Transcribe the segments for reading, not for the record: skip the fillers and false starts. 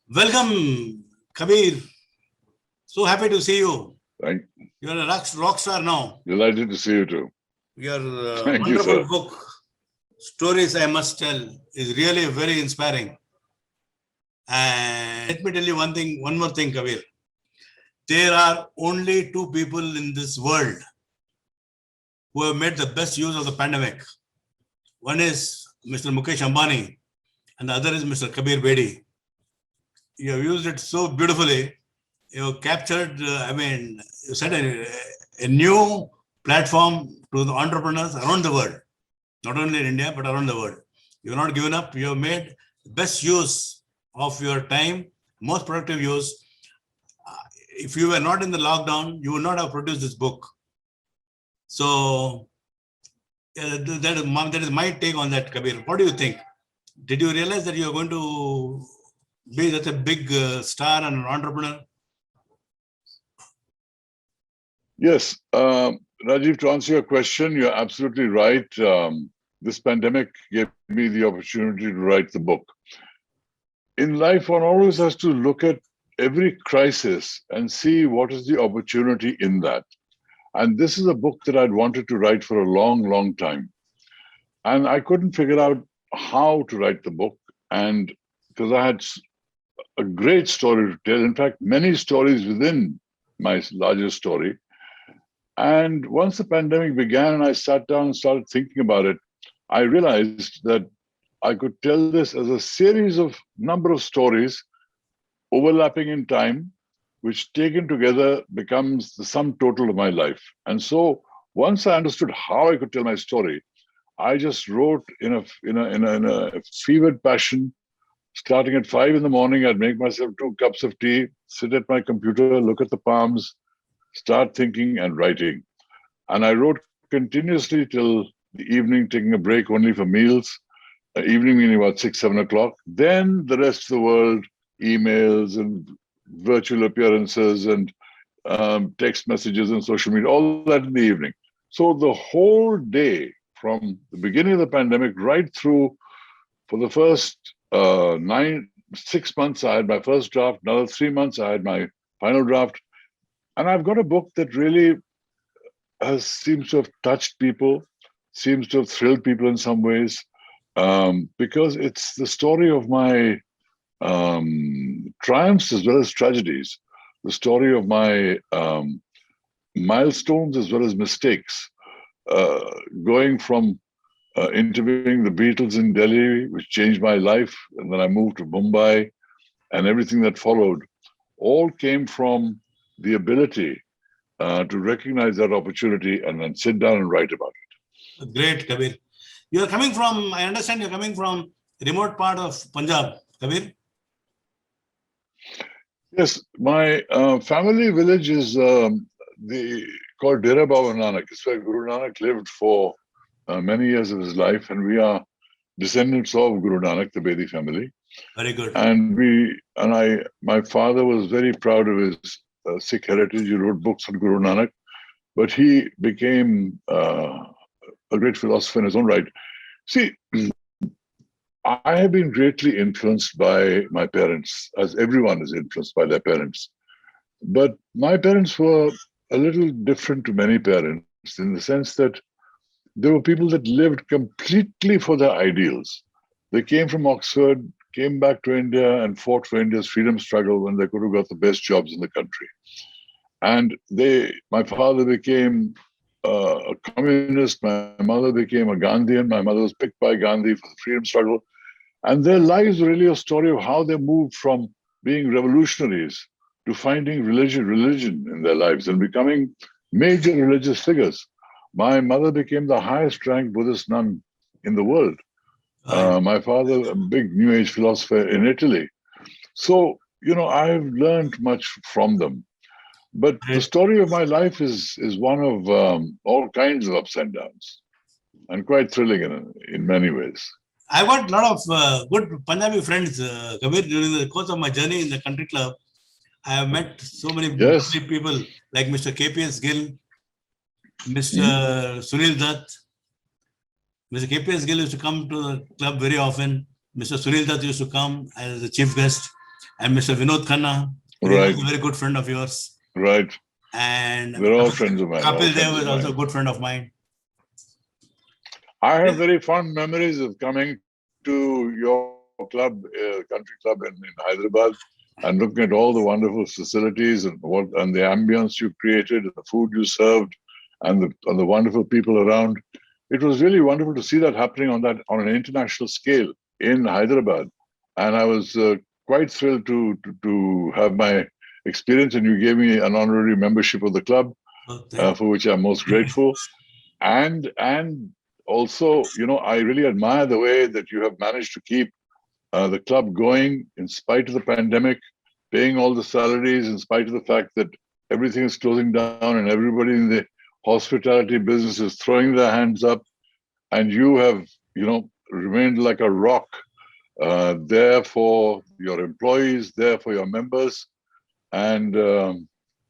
Welcome, Kabir. So happy to see you. Thank, You're a rock star now. Delighted to see you too. Your Thank you, wonderful sir. book, Stories I Must Tell, is really very inspiring. And let me tell you one more thing, Kabir. There are only two people in this world who have made the best use of the pandemic. One is Mr. Mukesh Ambani, and the other is Mr. Kabir Bedi. You have used it so beautifully. You have captured, you set a new platform to the entrepreneurs around the world, not only in India, but around the world. You have not given up. You have made the best use of your time, most productive use. If you were not in the lockdown, you would not have produced this book. So that is my take on that, Kabir. What do you think? Did you realize that you are going to be such a big star and an entrepreneur? Yes, Rajeev, to answer your question, you're absolutely right. This pandemic gave me the opportunity to write the book. In life, one always has to look at every crisis and see what is the opportunity in that. And this is a book that I'd wanted to write for a long, long time. And I couldn't figure out how to write the book. And because I had a great story to tell, in fact, many stories within my larger story. And once the pandemic began and I sat down and started thinking about it, I realized that I could tell this as a series of number of stories overlapping in time, which taken together becomes the sum total of my life. And so once I understood how I could tell my story, I just wrote in a fevered passion. Starting at 5 in the morning, I'd make myself 2 cups of tea, sit at my computer, look at the palms, start thinking and writing. And I wrote continuously till the evening, taking a break only for meals, evening meaning about 6, 7 o'clock. Then the rest of the world, emails and virtual appearances and text messages and social media, all that in the evening. So the whole day from the beginning of the pandemic right through for the first 6 months, I had my first draft, another 3 months, I had my final draft. And I've got a book that really seems to have touched people, seems to have thrilled people in some ways, because it's the story of my triumphs as well as tragedies, the story of my milestones as well as mistakes, going from interviewing the Beatles in Delhi, which changed my life, and then I moved to Mumbai, and everything that followed, all came from the ability to recognize that opportunity and then sit down and write about it. Great, Kabir. You are coming from, I understand you're coming from a remote part of Punjab, Kabir? Yes, my family village is called Dera Baba Nanak. It's where Guru Nanak lived for many years of his life, and we are descendants of Guru Nanak, the Bedi family. Very good. And my father was very proud of his Sikh heritage. He wrote books on Guru Nanak, but he became a great philosopher in his own right. See, I have been greatly influenced by my parents, as everyone is influenced by their parents. But my parents were a little different to many parents in the sense that they were people that lived completely for their ideals. They came from Oxford, came back to India and fought for India's freedom struggle when they could have got the best jobs in the country. And my father became a communist, my mother became a Gandhian, my mother was picked by Gandhi for the freedom struggle. And their lives were really a story of how they moved from being revolutionaries to finding religion in their lives and becoming major religious figures. My mother became the highest ranked Buddhist nun in the world. My father, a big New Age philosopher in Italy. So, I've learned much from them. But the story of my life is one of all kinds of ups and downs, and quite thrilling in many ways. I got a lot of good Punjabi friends, Kabir, during the course of my journey in the country club. I have met so many people like Mr. KPS Gill, Mr. Sunil Dutt. Mr. KPS Gill used to come to the club very often. Mr. Sunil Dutt used to come as a chief guest. and Mr. Vinod Khanna. He Right. was a very good friend of yours. Right. And They're all friends of mine. all Kapil friends Dev of is also a mine. good friend of mine. I have very fond memories of coming to your club, country club in Hyderabad, and looking at all the wonderful facilities and the ambience you created, and the food you served, and the wonderful people around. It was really wonderful to see that happening on an international scale in Hyderabad, and I was quite thrilled to have my experience. And you gave me an honorary membership of the club, for which I'm most grateful. And also, I really admire the way that you have managed to keep the club going in spite of the pandemic, paying all the salaries in spite of the fact that everything is closing down and everybody in the hospitality business is throwing their hands up, and you have, remained like a rock, there for your employees, there for your members, and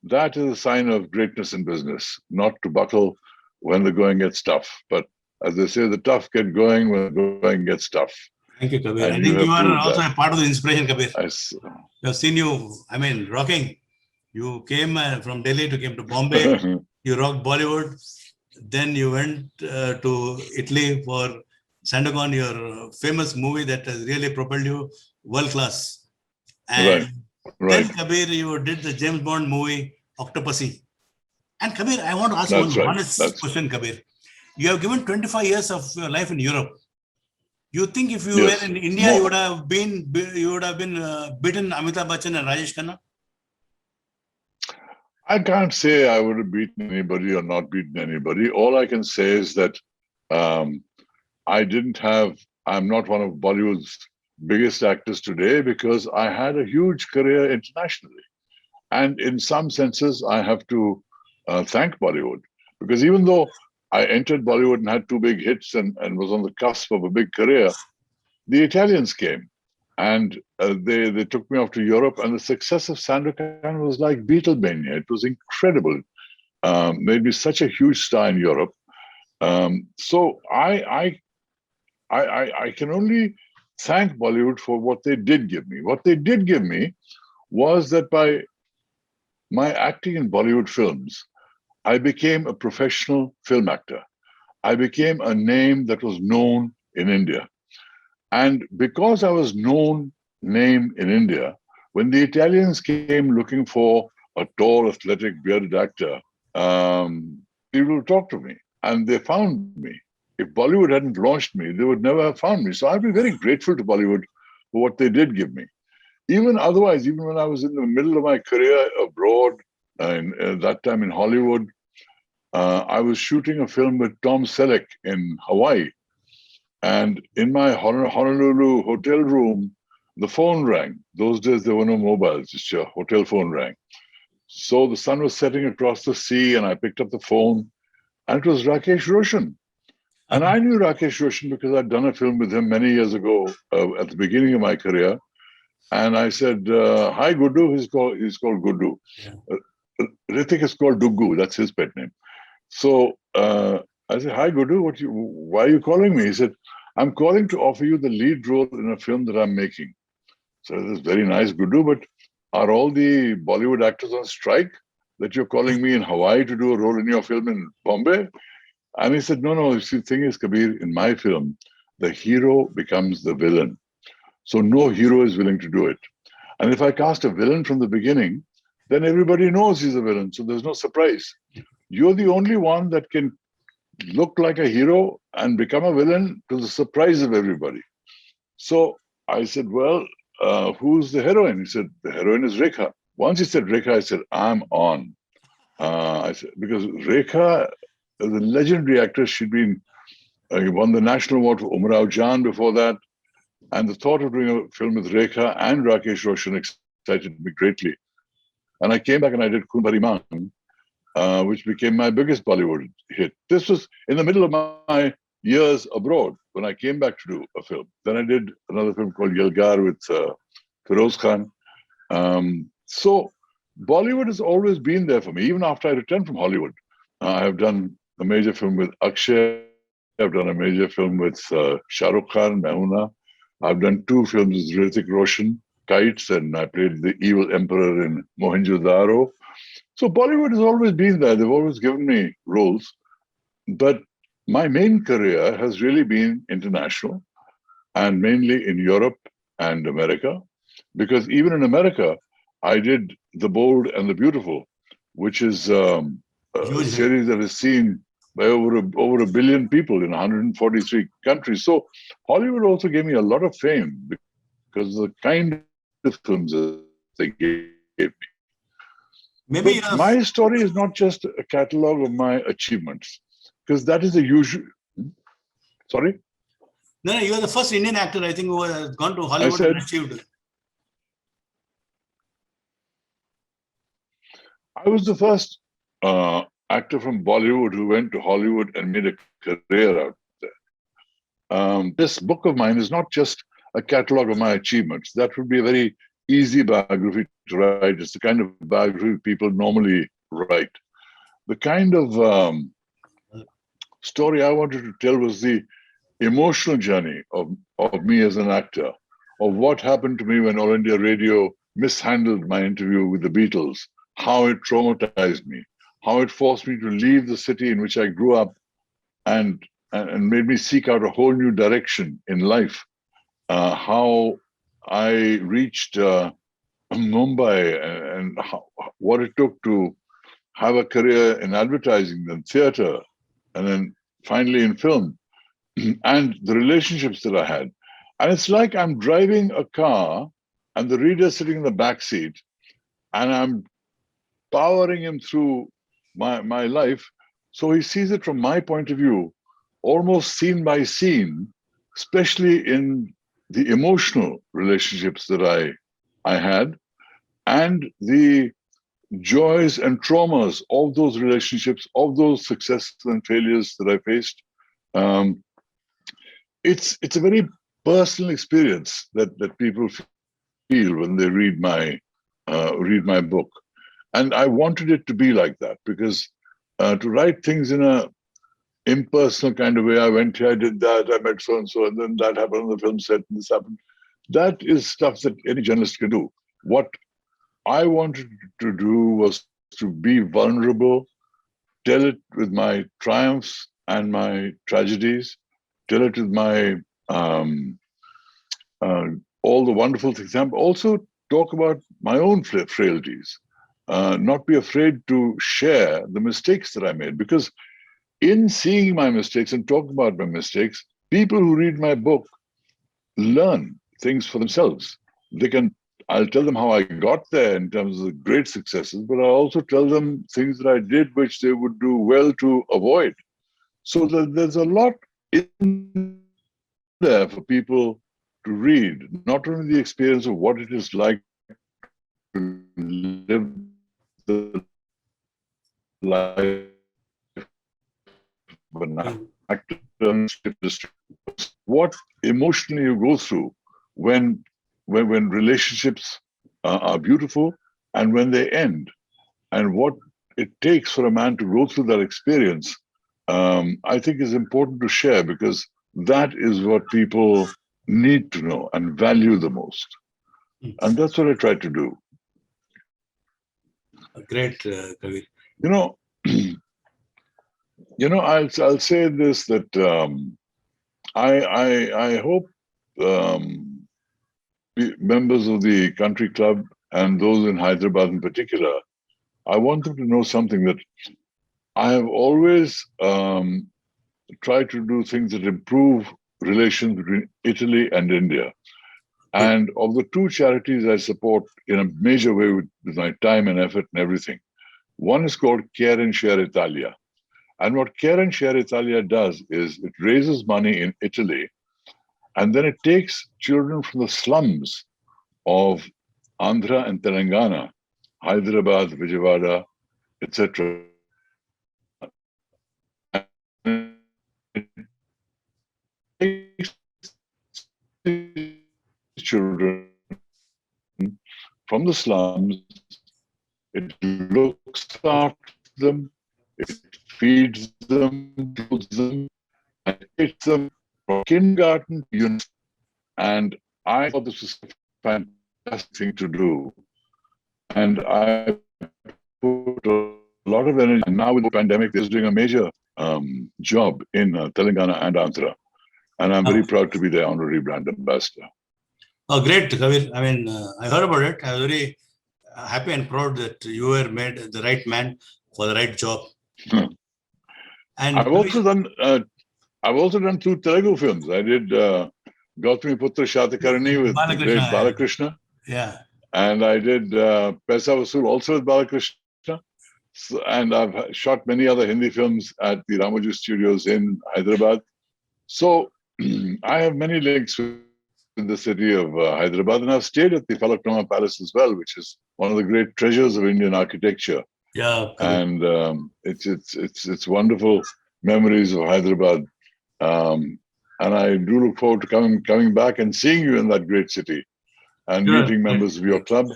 that is a sign of greatness in business, not to buckle when the going gets tough. But as they say, the tough get going when the going gets tough. Thank you, Kabir. And I think you are also that. a part of the inspiration, Kabir. We have seen you, rocking. You came from Delhi to came to Bombay. You rocked Bollywood. Then you went to Italy for Sandokan, your famous movie that has really propelled you world class. And then, Kabir, you did the James Bond movie, Octopussy. And Kabir, I want to ask you one honest question, Kabir. You have given 25 years of your life in Europe. You think if you were in India, you would have been beaten Amitabh Bachchan and Rajesh Khanna? I can't say I would have beaten anybody or not beaten anybody. All I can say is that I'm not one of Bollywood's biggest actors today because I had a huge career internationally. And in some senses, I have to thank Bollywood, because even though I entered Bollywood and had two big hits and was on the cusp of a big career, the Italians came and they took me off to Europe, and the success of Sandokan was like Beatlemania. It was incredible. Made me such a huge star in Europe. So I can only thank Bollywood for what they did give me. What they did give me was that by my acting in Bollywood films, I became a professional film actor. I became a name that was known in India. And because I was known name in India, when the Italians came looking for a tall, athletic, bearded actor, people would talk to me, and they found me. If Bollywood hadn't launched me, they would never have found me. So I'd be very grateful to Bollywood for what they did give me. Even otherwise, even when I was in the middle of my career abroad, at that time in Hollywood, I was shooting a film with Tom Selleck in Hawaii. And in my Honolulu hotel room, the phone rang. Those days, there were no mobiles, just your hotel phone rang. So the sun was setting across the sea, and I picked up the phone, and it was Rakesh Roshan. And I knew Rakesh Roshan because I'd done a film with him many years ago at the beginning of my career. And I said, hi, Guddu. He's called Guddu. Yeah. Hrithik is called Duggu. That's his pet name. So I said, hi, Guddu. Why are you calling me? He said, I'm calling to offer you the lead role in a film that I'm making. So this is very nice, Guddu, but are all the Bollywood actors on strike that you're calling me in Hawaii to do a role in your film in Bombay? And he said, no, the thing is, Kabir, in my film, the hero becomes the villain. So no hero is willing to do it. And if I cast a villain from the beginning, then everybody knows he's a villain. So there's no surprise. You're the only one that can look like a hero and become a villain to the surprise of everybody. So I said, well, who's the heroine? He said, the heroine is Rekha. Once he said Rekha, I said, I'm on. I said, because Rekha is a legendary actress. She'd been won the National Award for Umrao Jan before that. And the thought of doing a film with Rekha and Rakesh Roshan excited me greatly. And I came back and I did Khoon Bhari Maan, which became my biggest Bollywood hit. This was in the middle of my years abroad when I came back to do a film. Then I did another film called Yelgar with Feroz Khan. So Bollywood has always been there for me, even after I returned from Hollywood. I have done a major film with Akshay. I've done a major film with Shah Rukh Khan, Mehuna. I've done two films with Hrithik Roshan. Kites, and I played the evil emperor in Mohenjo-daro. So Bollywood has always been there. They've always given me roles. But my main career has really been international and mainly in Europe and America. Because even in America, I did The Bold and the Beautiful, which is a Huge hit. series that is seen by over a billion people in 143 countries. So Hollywood also gave me a lot of fame because of the kind of films that they gave me. Maybe But my story is not just a catalog of my achievements, because that is the usual. Sorry? no, you are the first Indian actor, I think, who has gone to I Hollywood said, and achieved. I was the first actor from Bollywood who went to Hollywood and made a career out there. This book of mine is not just a catalog of my achievements. That would be a very easy biography to write. It's the kind of biography people normally write. The kind of story I wanted to tell was the emotional journey of me as an actor, of what happened to me when All India Radio mishandled my interview with the Beatles, how it traumatized me, how it forced me to leave the city in which I grew up and made me seek out a whole new direction in life, how I reached Mumbai and what it took to have a career in advertising, then theater, and then finally in film, and the relationships that I had. And it's like I'm driving a car and the reader sitting in the back seat, and I'm powering him through my life. So he sees it from my point of view, almost scene by scene, especially in the emotional relationships that I had and the joys and traumas of those relationships, of those successes and failures that I faced. Um, it's a very personal experience that people feel when they read my book, and I wanted it to be like that because to write things in a impersonal kind of way. I went here, I did that, I met so and so, and then that happened on the film set, and this happened. That is stuff that any journalist can do. What I wanted to do was to be vulnerable, tell it with my triumphs and my tragedies, tell it with my um, uh, all the wonderful things. And also talk about my own frailties, not be afraid to share the mistakes that I made. Because in seeing my mistakes and talking about my mistakes, people who read my book learn things for themselves. I'll tell them how I got there in terms of the great successes, but I'll also tell them things that I did which they would do well to avoid. So there's a lot in there for people to read, not only the experience of what it is like to live the life of an actor, what emotionally you go through when relationships are beautiful and when they end, and what it takes for a man to go through that experience, I think is important to share because that is what people need to know and value the most. And that's what I try to do. Great, Kabir. You know, I'll say this that I hope members of the country club and those in Hyderabad in particular, I want them to know something that I have always tried to do things that improve relations between Italy and India. And of the two charities I support in a major way with my time and effort and everything, one is called Care and Share Italia. And what Care and Share Italia does is it raises money in Italy, and then it takes children from the slums of Andhra and Telangana, Hyderabad, Vijayawada, etc. Children from the slums, it looks after them, it feeds them, clothes them, and takes them from kindergarten to university. And I thought this was fantastic thing to do. And I put a lot of energy. And now with the pandemic, they're doing a major job in Telangana and Andhra. And I'm very proud to be their honorary brand ambassador. Oh, great, Kabir. I mean, I heard about it. I was very happy and proud that you were made the right man for the right job. And I've also done 2 Telugu films. I did Gautami Putra Shatakarani with the great Balakrishna. Yeah. And I did Paisa Vasool also with Balakrishna. So, and I've shot many other Hindi films at the Ramoji Studios in Hyderabad. So I have many links with the city of Hyderabad, and I've stayed at the Falaknuma Palace as well, which is one of the great treasures of Indian architecture. Yeah. And it's wonderful memories of Hyderabad. And I do look forward to coming back and seeing you in that great city and meeting members of your club.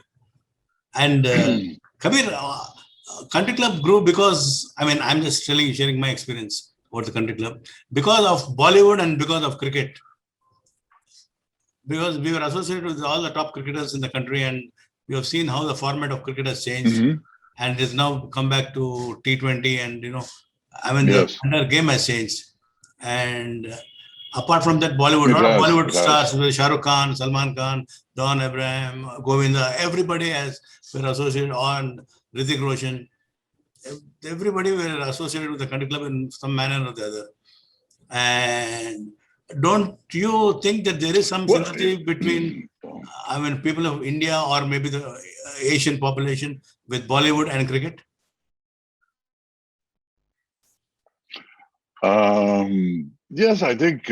And Kabir, Country Club grew because, I mean, I'm just sharing my experience about the Country Club, because of Bollywood and because of cricket. Because we were associated with all the top cricketers in the country, and we have seen how the format of cricket has changed, and it has now come back to T20, and the entire game has changed. And apart from that, Bollywood, a lot of Bollywood stars, Shah Rukh Khan, Salman Khan, Don Abraham, Govinda, everybody were associated on Hrithik Roshan. Everybody were associated with the Country Club in some manner or the other. And don't you think that there is some synergy between, people of India or maybe the Asian population with Bollywood and cricket? Yes, I think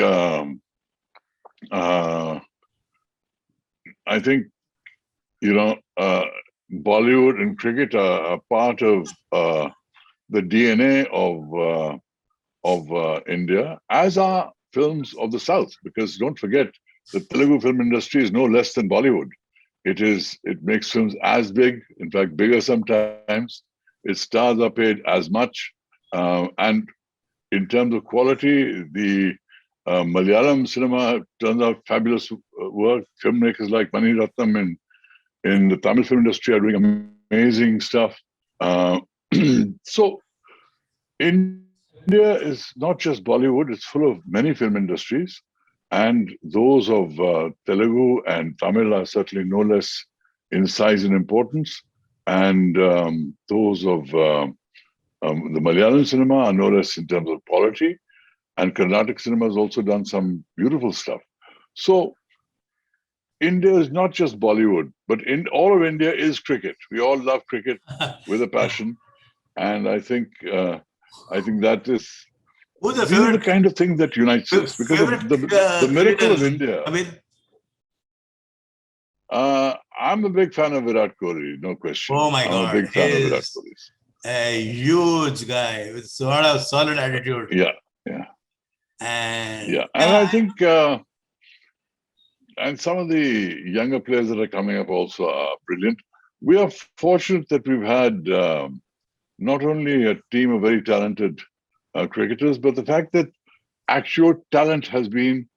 Bollywood and cricket are part of the DNA of India, as are films of the South. Because don't forget, the Telugu film industry is no less than Bollywood. It makes films as big, in fact, bigger sometimes. Its stars are paid as much, and in terms of quality, the Malayalam cinema turns out fabulous work. Filmmakers like Mani Ratnam in the Tamil film industry are doing amazing stuff. So India is not just Bollywood, it's full of many film industries. And those of Telugu and Tamil are certainly no less in size and importance. And those of the Malayalam cinema are no less in terms of quality. And Carnatic cinema has also done some beautiful stuff. So India is not just Bollywood, but in all of India is cricket. We all love cricket with a passion. And I think that is the kind of thing that unites us. Because the miracle of India. I'm a big fan of Virat Kohli, no question. Oh my God. I'm a big fan of Virat Kohli. A huge guy with sort of solid attitude. Yeah. And I think and some of the younger players that are coming up also are brilliant. We are fortunate that we've had not only a team of very talented cricketers, but the fact that actual talent has been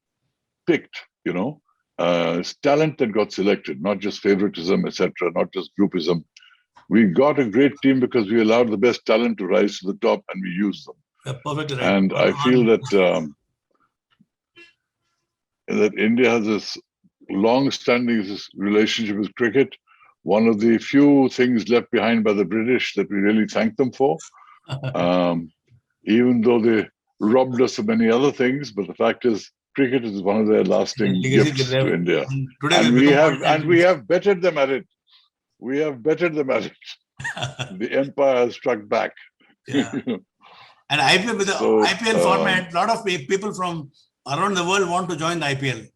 picked, it's talent that got selected, not just favoritism, etc., not just groupism. We got a great team because we allowed the best talent to rise to the top, and we used them. Perfectly right. And I feel that that India has this long-standing relationship with cricket. One of the few things left behind by the British that we really thank them for, even though they robbed us of many other things. But the fact is, cricket is one of their lasting gifts to India, and we have bettered them at it. We have bettered them at it. The empire has struck back. Yeah. And IPL, with the IPL format, a lot of people from around the world want to join the IPL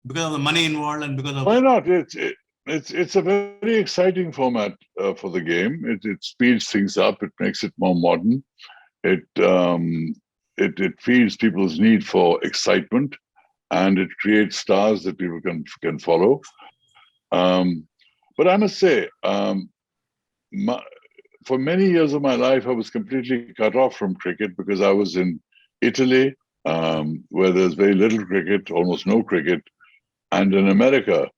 because of the money involved and because of. Why not? It's a very exciting format for the game. It speeds things up. It makes it more modern. It feeds people's need for excitement, and it creates stars that people can follow. But I must say, for many years of my life, I was completely cut off from cricket because I was in Italy, where there's very little cricket, almost no cricket, and in America,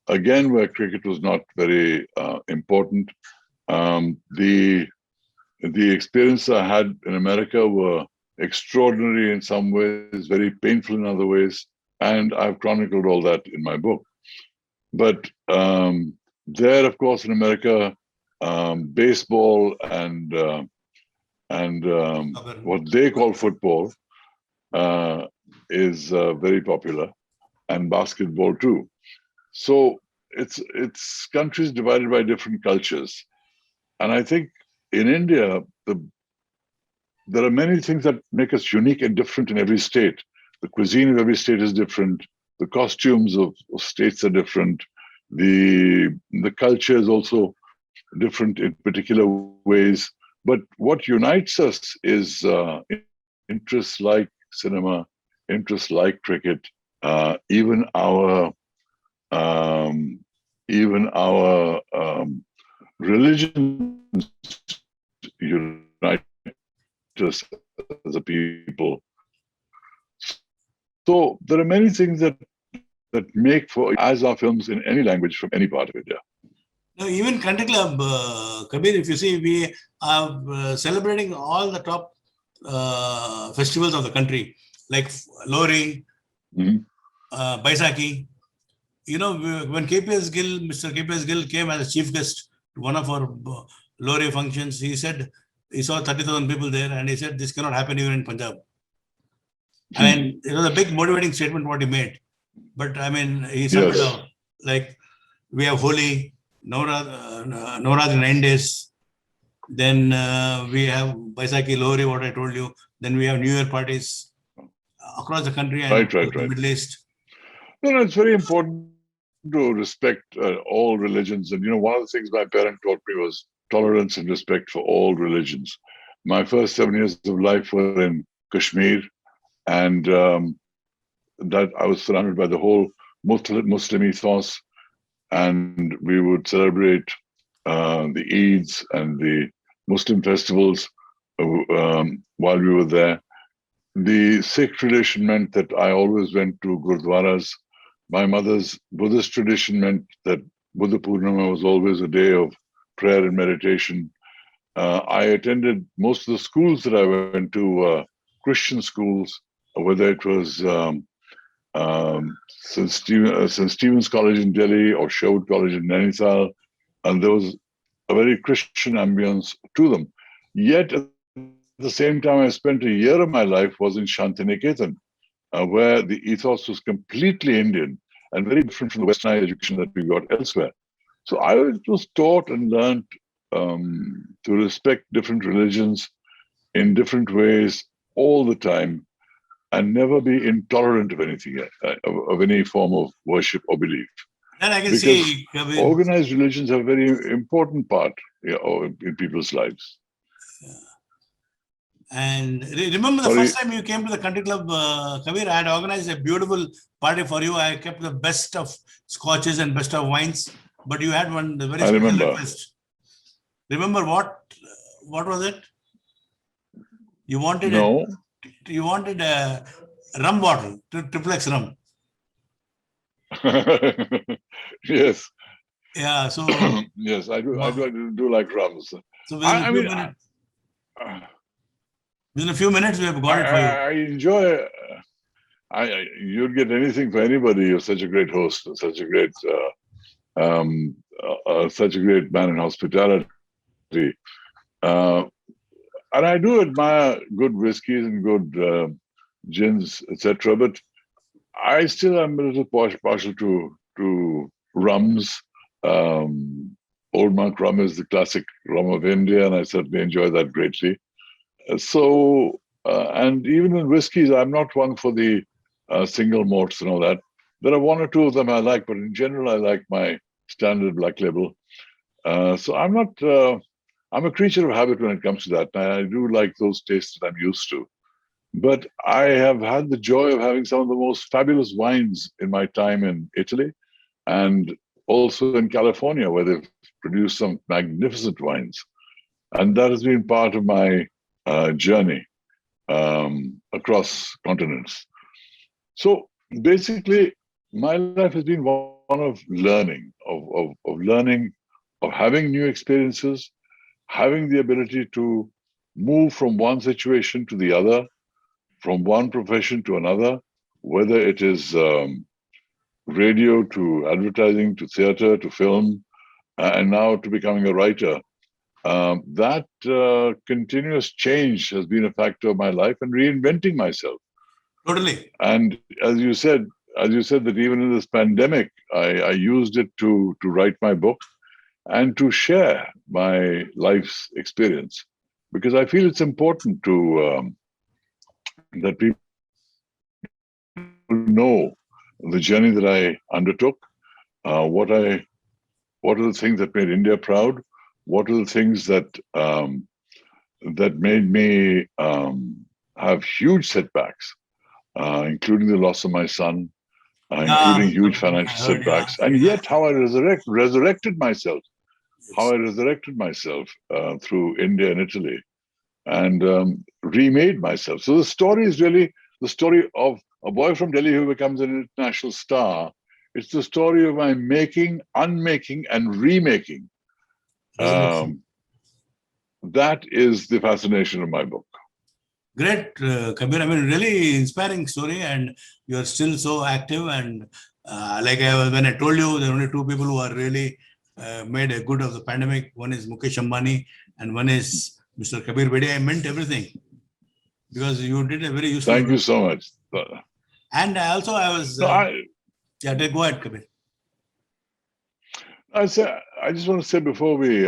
again, where cricket was not very important. The experience I had in America were extraordinary in some ways, very painful in other ways, and I've chronicled all that in my book. But there, of course, in America, baseball and what they call football is very popular, and basketball too. So it's countries divided by different cultures, and I think in India there are many things that make us unique and different in every state. The cuisine of every state is different. The costumes of states are different. The culture is also different in particular ways. But what unites us is interests like cinema, interests like cricket, even our religions unite us as a people. So there are many things that make for as our films in any language from any part of India. Now, even Country Club, Kabir, if you see, we are celebrating all the top festivals of the country, like Lori, Baisakhi. You know, when KPS Gill, Mr. KPS Gill came as a chief guest to one of our Lori functions, he said he saw 30,000 people there, and he said this cannot happen even in Punjab. I mean, it was a big motivating statement what he made. But I mean, he summed it up. Like, we have Holi, Navratri 9 days. Then we have Baisakhi, Lohri, what I told you. Then we have New Year parties across the country and the Middle East. No, it's very important to respect all religions. And, you know, one of the things my parent taught me was tolerance and respect for all religions. My first 7 years of life were in Kashmir, and that I was surrounded by the whole Muslim ethos, and we would celebrate the Eids and the Muslim festivals while we were there. The Sikh tradition meant that I always went to Gurdwaras. My mother's Buddhist tradition meant that Buddha Purnima was always a day of prayer and meditation. I attended most of the schools that I went to, Christian schools, whether it was St. Stephen's College in Delhi or Sherwood College in Nainital, and there was a very Christian ambience to them. Yet at the same time, I spent a year of my life was in Shantiniketan, where the ethos was completely Indian and very different from the westernized education that we got elsewhere. So I was taught and learned to respect different religions in different ways all the time, and never be intolerant of anything, of any form of worship or belief. And I can because see organized religions have a very important part in people's lives. Yeah. And remember the first time you came to the Country Club, Kabir, I had organized a beautiful party for you. I kept the best of scotches and best of wines, but you had one very special request. Remember what was it? You wanted a rum bottle, triplex rum. Yes. Yeah. So yes, I do like rums. So within a few minutes, we have got it for you. I enjoy. You'd get anything for anybody. You're such a great host, such a great man in hospitality. And I do admire good whiskeys and good gins, etc. But I still am a little partial to rums. Old Monk rum is the classic rum of India, and I certainly enjoy that greatly. And even in whiskeys, I'm not one for the single malts and all that. There are one or two of them I like, but in general, I like my standard black label. So I'm not. I'm a creature of habit when it comes to that. I do like those tastes that I'm used to. But I have had the joy of having some of the most fabulous wines in my time in Italy and also in California, where they've produced some magnificent wines. And that has been part of my journey across continents. So basically, my life has been one of learning, of learning, of having new experiences, having the ability to move from one situation to the other, from one profession to another, whether it is radio to advertising to theater to film, and now to becoming a writer. That continuous change has been a factor of my life and reinventing myself. Totally. And as you said that even in this pandemic, I used it to write my book and to share my life's experience, because I feel it's important to that people know the journey that I undertook, what are the things that made India proud, what are the things that that made me have huge setbacks, including the loss of my son, including huge financial setbacks, and yet how I resurrected myself, through India and Italy, and remade myself. So the story is really the story of a boy from Delhi who becomes an international star. It's the story of my making, unmaking, and remaking. That is the fascination of my book. Great, Kabir. I mean, really inspiring story, and you are still so active. And when I told you, there are only two people who are really made a good of the pandemic. One is Mukesh Ambani, and one is Mr. Kabir Bedi. I meant everything because you did a very useful. Thank you so much. And also, I was. Go ahead, Kabir. I just want to say before we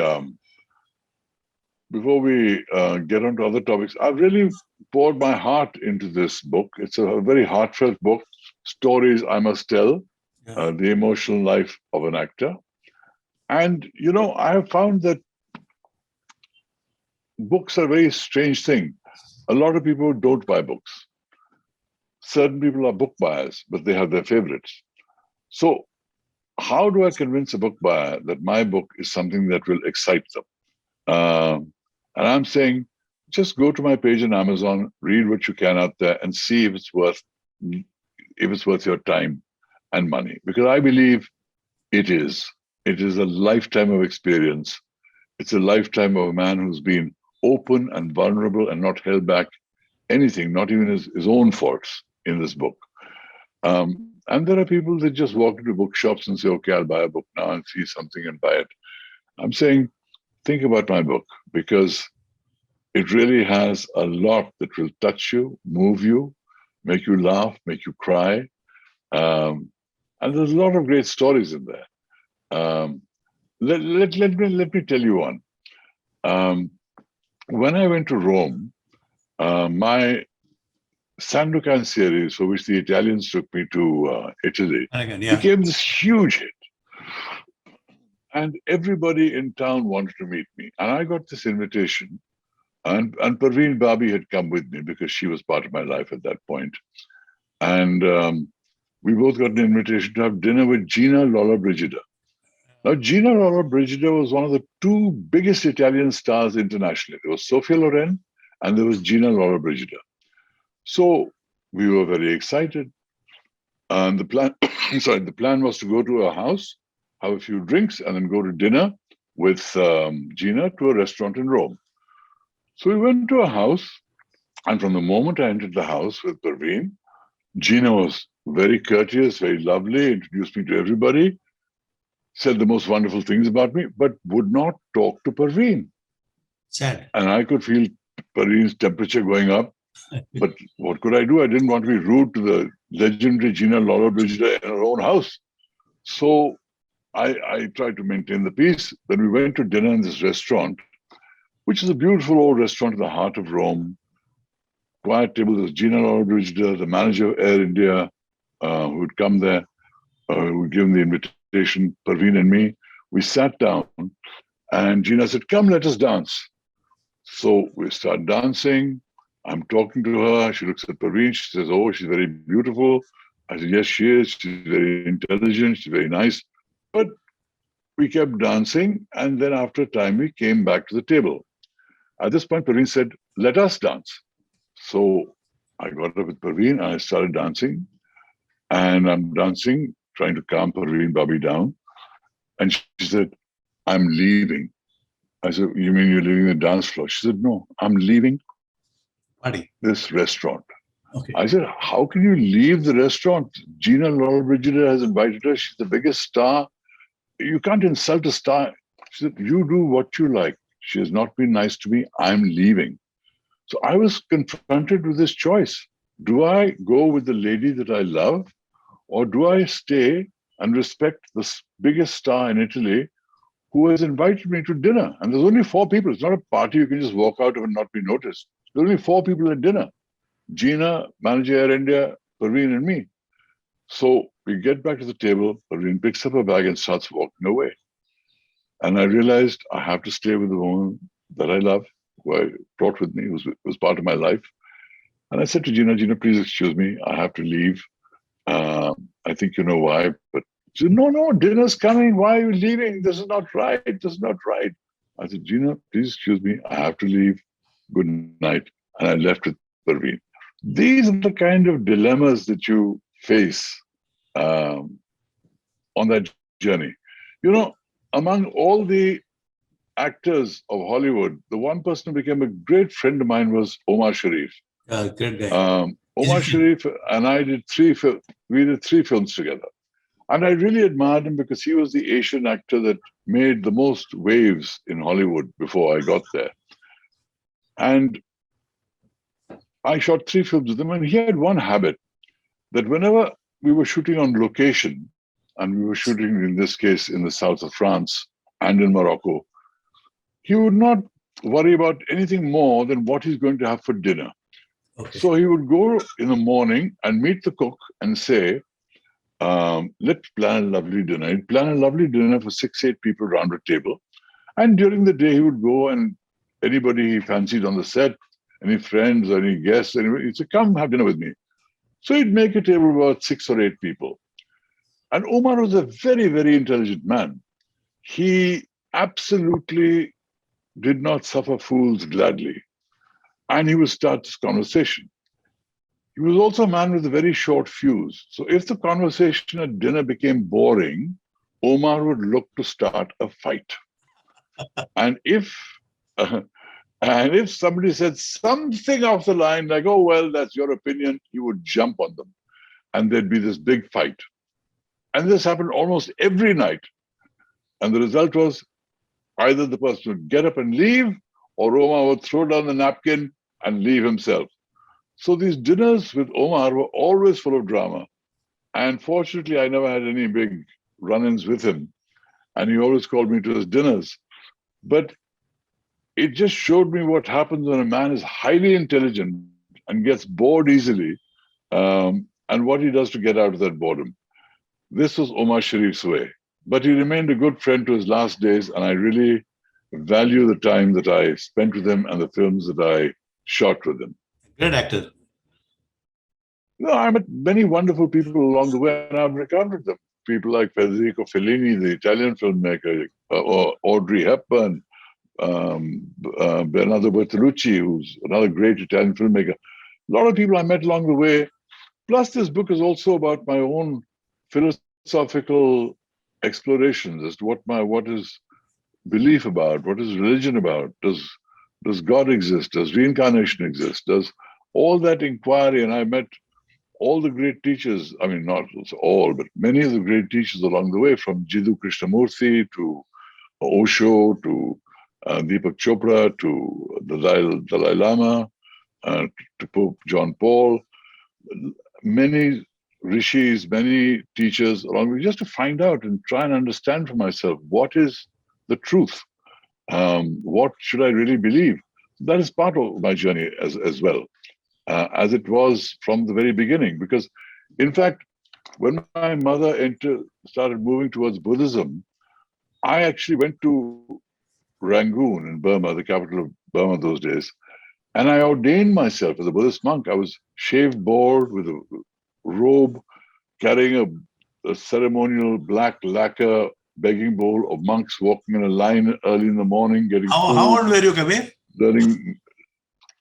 get on to other topics, I've really poured my heart into this book. It's a very heartfelt book. Stories I must tell, the emotional life of an actor. And, I have found that books are a very strange thing. A lot of people don't buy books. Certain people are book buyers, but they have their favorites. So how do I convince a book buyer that my book is something that will excite them? And I'm saying, just go to my page on Amazon, read what you can out there, and see if it's worth your time and money. Because I believe it is. It is a lifetime of experience. It's a lifetime of a man who's been open and vulnerable and not held back anything, not even his own faults in this book. And there are people that just walk into bookshops and say, okay, I'll buy a book now and see something and buy it. I'm saying, think about my book, because it really has a lot that will touch you, move you, make you laugh, make you cry. And there's a lot of great stories in there. Let me tell you one. When I went to Rome, my Sandokan series, for which the Italians took me to Italy, became this huge hit. And everybody in town wanted to meet me. And I got this invitation. And Parveen Babi had come with me because she was part of my life at that point. And we both got an invitation to have dinner with Gina Lollobrigida. Now, Gina Lollobrigida was one of the two biggest Italian stars internationally. There was Sofia Loren and there was Gina Lollobrigida. So we were very excited. And the plan was to go to her house, have a few drinks, and then go to dinner with Gina to a restaurant in Rome. So we went to her house, and from the moment I entered the house with Parveen, Gina was very courteous, very lovely, introduced me to everybody, said the most wonderful things about me, but would not talk to Parveen. Sad. And I could feel Parveen's temperature going up. But what could I do? I didn't want to be rude to the legendary Gina Lollobrigida in her own house. So I tried to maintain the peace. Then we went to dinner in this restaurant, which is a beautiful old restaurant in the heart of Rome. Quiet table. There's Gina Lollobrigida, the manager of Air India, who would come there, who would give him the invitation, Parveen and me. We sat down, and Gina said, come, let us dance. So we start dancing. I'm talking to her. She looks at Parveen. She says, oh, she's very beautiful. I said, yes, she is. She's very intelligent. She's very nice. But we kept dancing. And then after a time, we came back to the table. At this point, Parveen said, let us dance. So I got up with Parveen and I started dancing. And I'm dancing trying to calm Parveen Babi down. And she said, I'm leaving. I said, you mean you're leaving the dance floor? She said, no, I'm leaving Party. this restaurant. Okay. I said, how can you leave the restaurant? Gina Lollobrigida has invited her. She's the biggest star. You can't insult a star. She said, you do what you like. She has not been nice to me. I'm leaving. So I was confronted with this choice. Do I go with the lady that I love, or do I stay and respect the biggest star in Italy who has invited me to dinner? And there's only 4 people. It's not a party you can just walk out of and not be noticed. There's only 4 people at dinner. Gina, manager Air India, Parveen and me. So we get back to the table, Parveen picks up her bag and starts walking away. And I realized I have to stay with the woman that I love, who I brought with me, was part of my life. And I said to Gina, please excuse me, I have to leave. I think you know why, but she said, no, dinner's coming. Why are you leaving? This is not right. This is not right. I said, Gina, please excuse me. I have to leave. Good night. And I left with Parveen. These are the kind of dilemmas that you face on that journey. You know, among all the actors of Hollywood, the one person who became a great friend of mine was Omar Sharif. Great guy. Omar Sharif and I did 3 films. We did 3 films together. And I really admired him because he was the Asian actor that made the most waves in Hollywood before I got there. And I shot 3 films with him, and he had one habit that whenever we were shooting on location, and we were shooting in this case in the south of France and in Morocco, he would not worry about anything more than what he's going to have for dinner. Okay. So he would go in the morning and meet the cook and say, let's plan a lovely dinner. He'd plan a lovely dinner for 6-8 people around a table. And during the day, he would go and anybody he fancied on the set, any friends, any guests, anybody, he'd say, come have dinner with me. So he'd make a table of about 6 or 8 people. And Omar was a very, very intelligent man. He absolutely did not suffer fools gladly. And he would start this conversation. He was also a man with a very short fuse. So if the conversation at dinner became boring, Omar would look to start a fight. And if somebody said something off the line, like, oh, well, that's your opinion, he would jump on them. And there'd be this big fight. And this happened almost every night. And the result was either the person would get up and leave, or Omar would throw down the napkin and leave himself. So these dinners with Omar were always full of drama. And fortunately, I never had any big run-ins with him. And he always called me to his dinners. But it just showed me what happens when a man is highly intelligent and gets bored easily, and what he does to get out of that boredom. This was Omar Sharif's way. But he remained a good friend to his last days, and I really value the time that I spent with him and the films that I shot with him. Great actor. No, I met many wonderful people along the way, and I've recounted them. People like Federico Fellini, the Italian filmmaker, or Audrey Hepburn, Bernardo Bertolucci, who's another great Italian filmmaker. A lot of people I met along the way. Plus, this book is also about my own philosophical explorations as to what is belief about, what is religion about, does God exist, does reincarnation exist, does all that inquiry. And I met all the great teachers, I mean, not all, but many of the great teachers along the way, from Jiddu Krishnamurti to Osho to Deepak Chopra to the Dalai Lama to Pope John Paul, many rishis, many teachers along the way, just to find out and try and understand for myself what is the truth. What should I really believe? That is part of my journey as well. As it was from the very beginning. Because, in fact, when my mother started moving towards Buddhism, I actually went to Rangoon in Burma, the capital of Burma those days, and I ordained myself as a Buddhist monk. I was shaved bald with a robe, carrying a ceremonial black lacquer begging bowl of monks walking in a line early in the morning, getting food. How old were you, Kabir?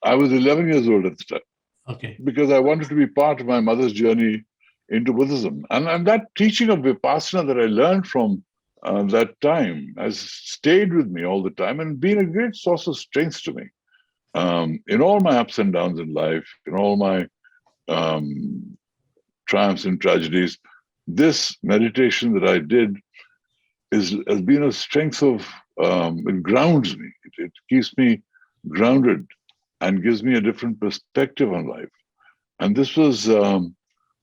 I was 11 years old at the time. Okay. Because I wanted to be part of my mother's journey into Buddhism. And that teaching of Vipassana that I learned from that time has stayed with me all the time and been a great source of strength to me. In all my ups and downs in life, in all my triumphs and tragedies, this meditation that I did has been a strength of, it grounds me. It keeps me grounded and gives me a different perspective on life. And this was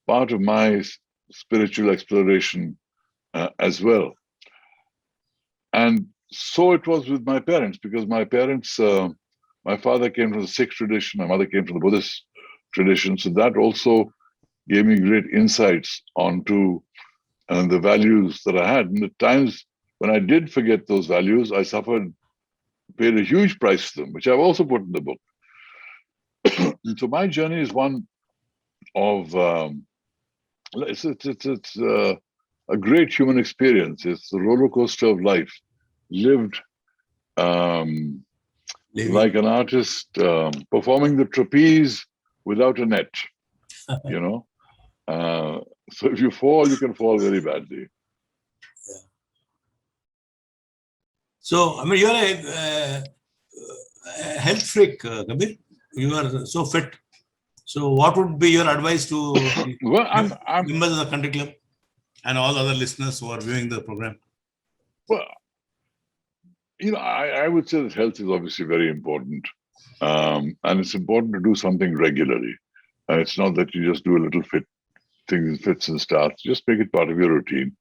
part of my spiritual exploration as well. And so it was with my parents, because my parents, my father came from the Sikh tradition, my mother came from the Buddhist tradition. So that also gave me great insights onto the values that I had. And the times when I did forget those values, I suffered, paid a huge price for them, which I've also put in the book. So my journey is one of, it's a great human experience. It's the roller coaster of life, lived like an artist performing the trapeze without a net, you know. So if you fall, you can fall very badly. So, I mean, you're a health freak, Kabir. You are so fit. So, what would be your advice to Well, I'm members of the country club and all other listeners who are viewing the program? well, you know, I would say that health is obviously very important, and it's important to do something regularly. It's not that you just do a little things, fits and starts. Just make it part of your routine,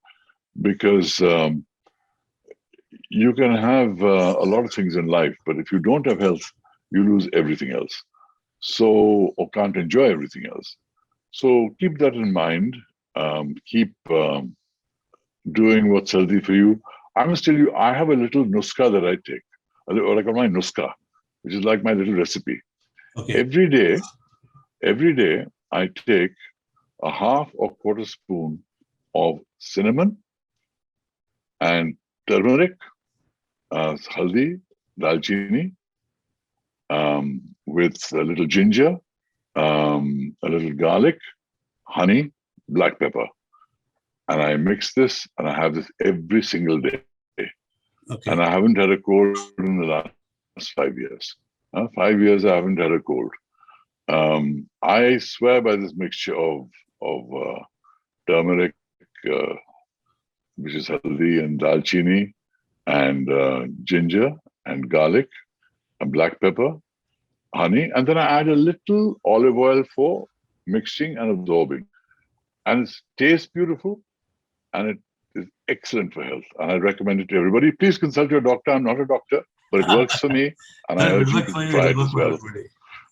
because you can have a lot of things in life, but if you don't have health, you lose everything else. So, or can't enjoy everything else. So keep that in mind. Keep doing what's healthy for you. I must tell you, I have a little nuska that I take, or I call my nuska, which is like my little recipe. Okay. Every day, I take a half or quarter spoon of cinnamon and turmeric, haldi, dalchini, with a little ginger, a little garlic, honey, black pepper. And I mix this and I have this every single day. Okay. And I haven't had a cold in the last 5 years. 5 years, I haven't had a cold. I swear by this mixture of turmeric, which is haldi, and dalchini, and ginger, and garlic, and black pepper, honey, and then I add a little olive oil for mixing and absorbing. And it tastes beautiful, and it is excellent for health. And I recommend it to everybody. Please consult your doctor. I'm not a doctor, but it works for me, and I urge you to try it as well,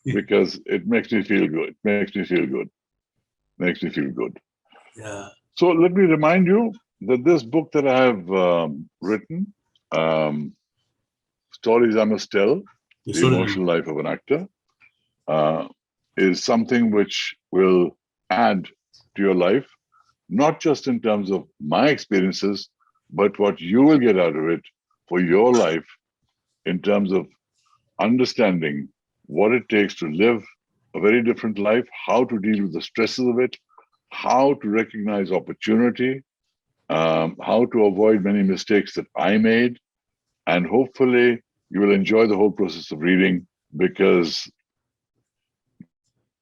because it makes me feel good. It makes me feel good. Makes me feel good. Yeah. So let me remind you that this book that I have written, Stories I Must Tell, The Emotional Life of an Actor, is something which will add to your life, not just in terms of my experiences, but what you will get out of it for your life in terms of understanding what it takes to live a very different life, how to deal with the stresses of it, how to recognize opportunity, how to avoid many mistakes that I made. And hopefully you will enjoy the whole process of reading, because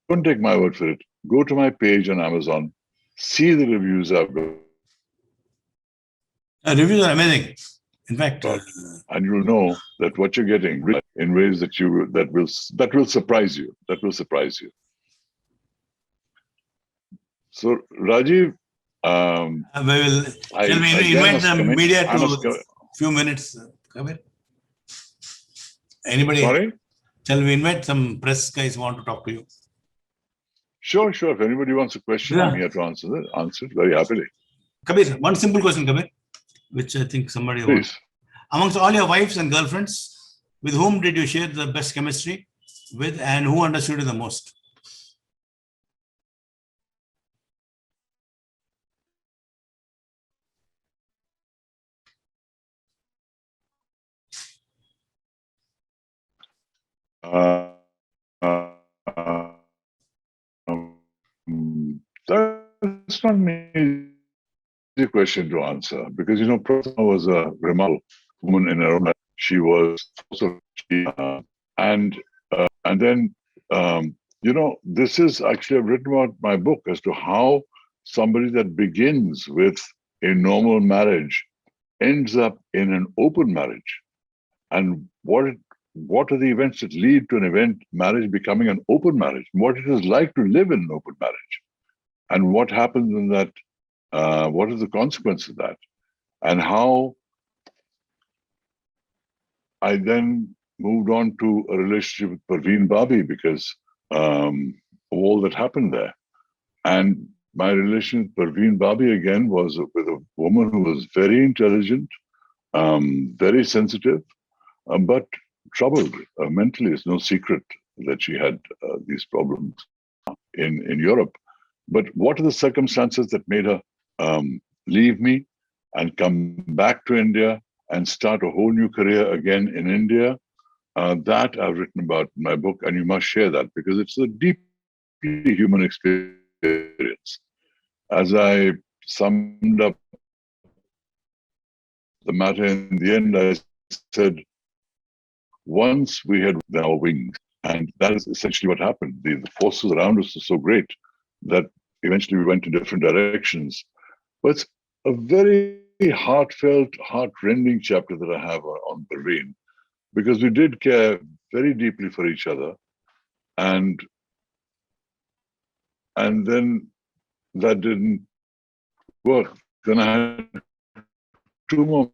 don't take my word for it. Go to my page on Amazon, see the reviews I've got. Reviews are amazing. In fact, and you'll know that what you're getting in ways that will surprise you. That will surprise you. So, Rajeev, shall we invite the media to a few minutes, Kabir? Anybody? Sorry? Shall we invite some press guys who want to talk to you? Sure. If anybody wants a question, I'm here to answer it very happily. Kabir, one simple question, Kabir, which I think somebody Please. Amongst all your wives and girlfriends, with whom did you share the best chemistry with, and who understood you the most? That's not an easy question to answer because, Prathama was a remarkable woman in her own right. She was also, and then, this is actually, I've written about my book as to how somebody that begins with a normal marriage ends up in an open marriage, and what are the events that lead to marriage becoming an open marriage, what it is like to live in an open marriage, and what happens in that, what is the consequence of that, and how I then moved on to a relationship with Parveen Babi because of all that happened there. And my relation with Parveen Babi again was with a woman who was very intelligent, very sensitive, but troubled mentally. It's no secret that she had these problems in Europe. But what are the circumstances that made her leave me and come back to India and start a whole new career again in India? That I've written about in my book, and you must share that because it's a deeply human experience. As I summed up the matter in the end, I said, once we had our wings, and that is essentially what happened. The forces around us were so great that eventually we went in different directions. But it's a very heartfelt, heart-rending chapter that I have on Parveen, because we did care very deeply for each other, and then that didn't work. Then I had two more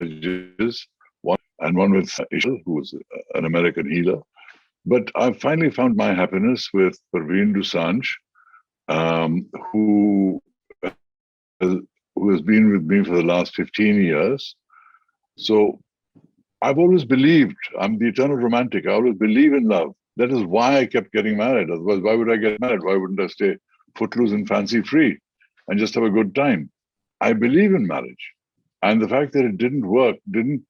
marriages, one with Ishal, who was an American healer. But I finally found my happiness with Parveen Dosanjh, who has been with me for the last 15 years. So I've always believed, I'm the eternal romantic, I always believe in love. That is why I kept getting married. Otherwise, why would I get married? Why wouldn't I stay footloose and fancy free and just have a good time? I believe in marriage. And the fact that it didn't work didn't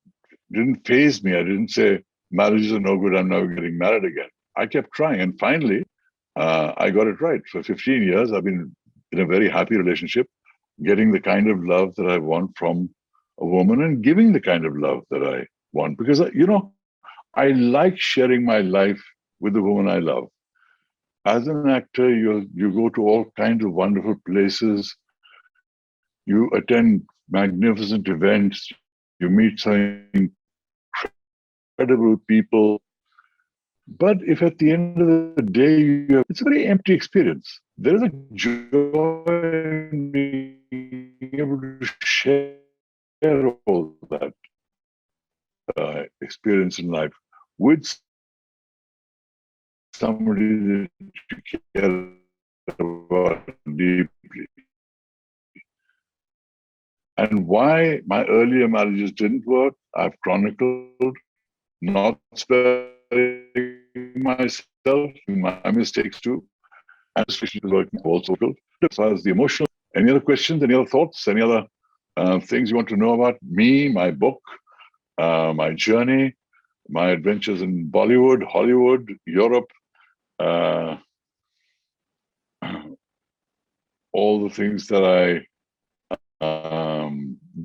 faze me. I didn't say, marriages are no good, I'm never getting married again. I kept trying. And finally, I got it right. For 15 years, I've been in a very happy relationship, getting the kind of love that I want from a woman and giving the kind of love that I want. Because, I like sharing my life with the woman I love. As an actor, you go to all kinds of wonderful places. You attend magnificent events. You meet some incredible people. But if at the end of the day, it's a very empty experience. There is a joy in being able to share all that experience in life with somebody that you care about deeply. And why my earlier marriages didn't work, I've chronicled, not sparing myself, my mistakes too, and especially working also. As far as the emotional, any other questions, any other thoughts, any other things you want to know about me, my book, my journey, my adventures in Bollywood, Hollywood, Europe, all the things that I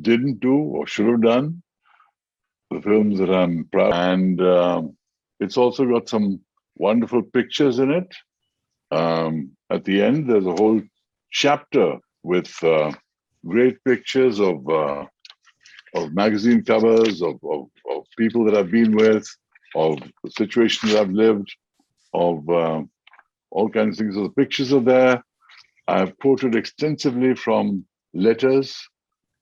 didn't do or should have done, the films that I'm proud of. And it's also got some wonderful pictures in it. At the end, there's a whole chapter with great pictures of magazine covers, of people that I've been with, of situations I've lived, of all kinds of things. So the pictures are there. I've quoted extensively from letters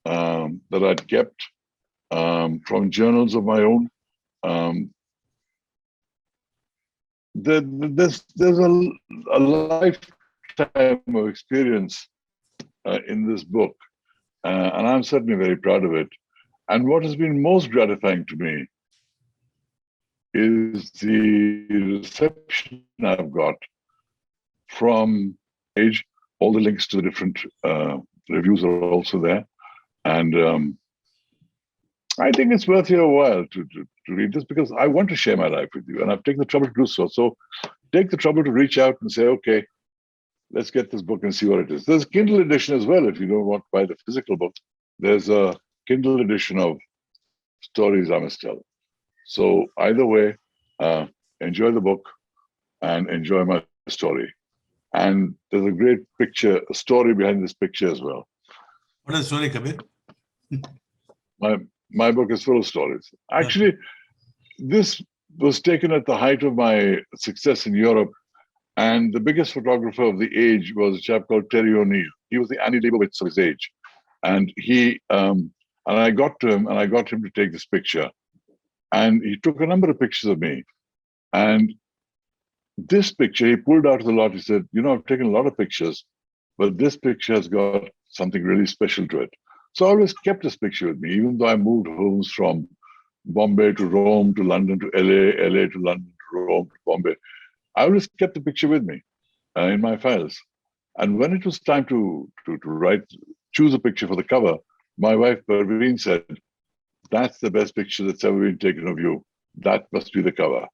that I'd kept, from journals of my own. There's a lifetime of experience in this book, and I'm certainly very proud of it. And what has been most gratifying to me is the reception I've got from age. All the links to the different reviews are also there. And I think it's worth your while to read this because I want to share my life with you, and I've taken the trouble to do so. So take the trouble to reach out and say, okay, let's get this book and see what it is. There's a Kindle edition as well. If you don't want to buy the physical book, there's a Kindle edition of Stories I Must Tell. So either way, enjoy the book and enjoy my story. And there's a great picture, a story behind this picture as well. What is the story, Kabir? My book is full of stories. Actually, this was taken at the height of my success in Europe. And the biggest photographer of the age was a chap called Terry O'Neill. He was the Annie Leibovitz of his age. And I got to him and I got him to take this picture. And he took a number of pictures of me. And this picture, he pulled out of the lot. He said, I've taken a lot of pictures, but this picture has got something really special to it. So I always kept this picture with me, even though I moved homes from Bombay to Rome to London to LA, LA to London to Rome to Bombay. I always kept the picture with me in my files. And when it was time to choose a picture for the cover, my wife, Parveen, said, that's the best picture that's ever been taken of you. That must be the cover.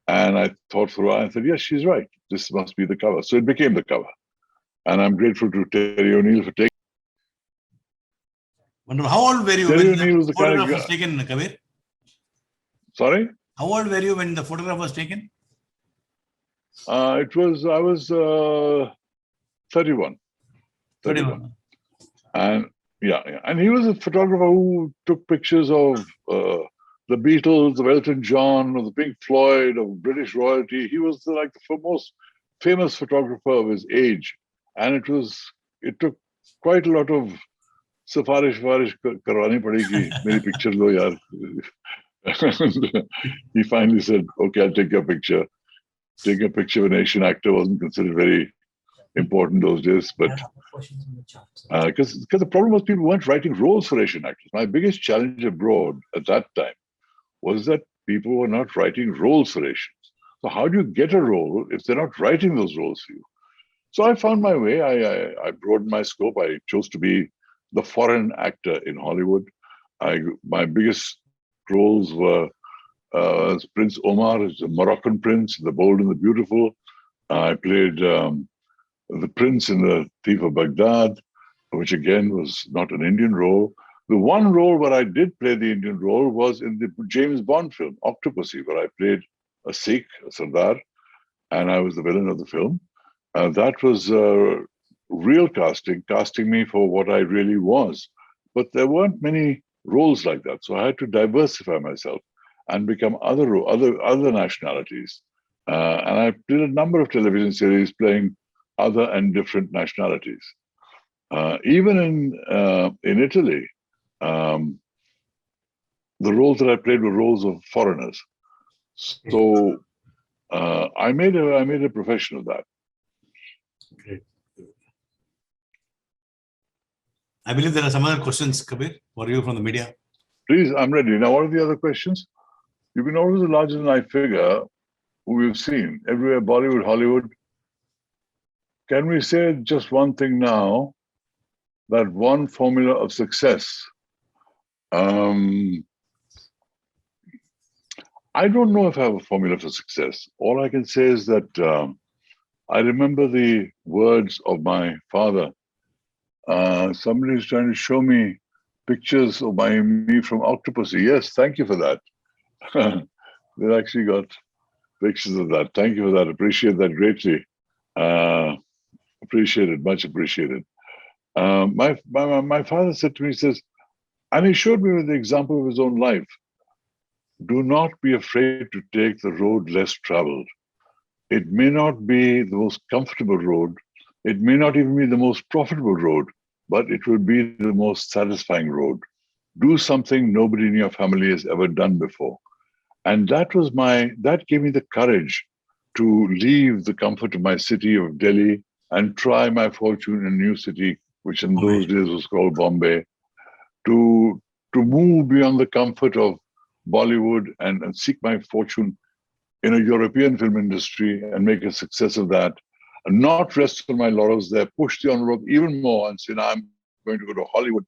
And I thought for a while and said, yes, she's right. This must be the cover. So it became the cover. And I'm grateful to Terry O'Neill for taking. Wonderful. How old were you Terry when O'Neill was the the kind of photograph was guy. taken, Kabir? Sorry? How old were you when the photograph was taken? I was 31. 31. And and he was a photographer who took pictures of the Beatles, of Elton John, of the Pink Floyd, of British royalty. He was the most famous photographer of his age. And it took quite a lot of safarish karwani padegi, meri picture lo yaar. And he finally said, okay, I'll take your picture. Taking a picture of an Asian actor wasn't considered very important those days, but because the problem was people weren't writing roles for Asian actors. My biggest challenge abroad at that time was that people were not writing roles for Asians. So how do you get a role if they're not writing those roles for you? So I found my way. I broadened my scope. I chose to be the foreign actor in Hollywood. My biggest roles were as Prince Omar, a Moroccan prince, The Bold and the Beautiful. I played the prince in The Thief of Baghdad, which again was not an Indian role. The one role where I did play the Indian role was in the James Bond film, Octopussy, where I played a Sikh, a Sardar, and I was the villain of the film. That was real casting me for what I really was. But there weren't many roles like that, so I had to diversify myself and become other nationalities. And I did a number of television series playing other and different nationalities. Even in Italy, the roles that I played were roles of foreigners. So I made a profession of that. Great. I believe there are some other questions, Kabir, for you from the media. Please, I'm ready. Now, what are the other questions? You've been always a larger-than-life figure who we've seen everywhere, Bollywood, Hollywood. Can we say just one thing now, that one formula of success? I don't know if I have a formula for success. All I can say is that I remember the words of my father. Somebody is trying to show me pictures of me from Octopussy. Yes, thank you for that. They actually got pictures of that. Thank you for that. Appreciate that greatly. Appreciated, much appreciated. My father said to me, he says, and he showed me with the example of his own life, do not be afraid to take the road less traveled. It may not be the most comfortable road. It may not even be the most profitable road, but it will be the most satisfying road. Do something nobody in your family has ever done before. And that gave me the courage to leave the comfort of my city of Delhi and try my fortune in a new city, which in those days was called Bombay, to move beyond the comfort of Bollywood and seek my fortune in a European film industry and make a success of that, and not rest on my laurels there, push the envelope even more and say, now I'm going to go to Hollywood.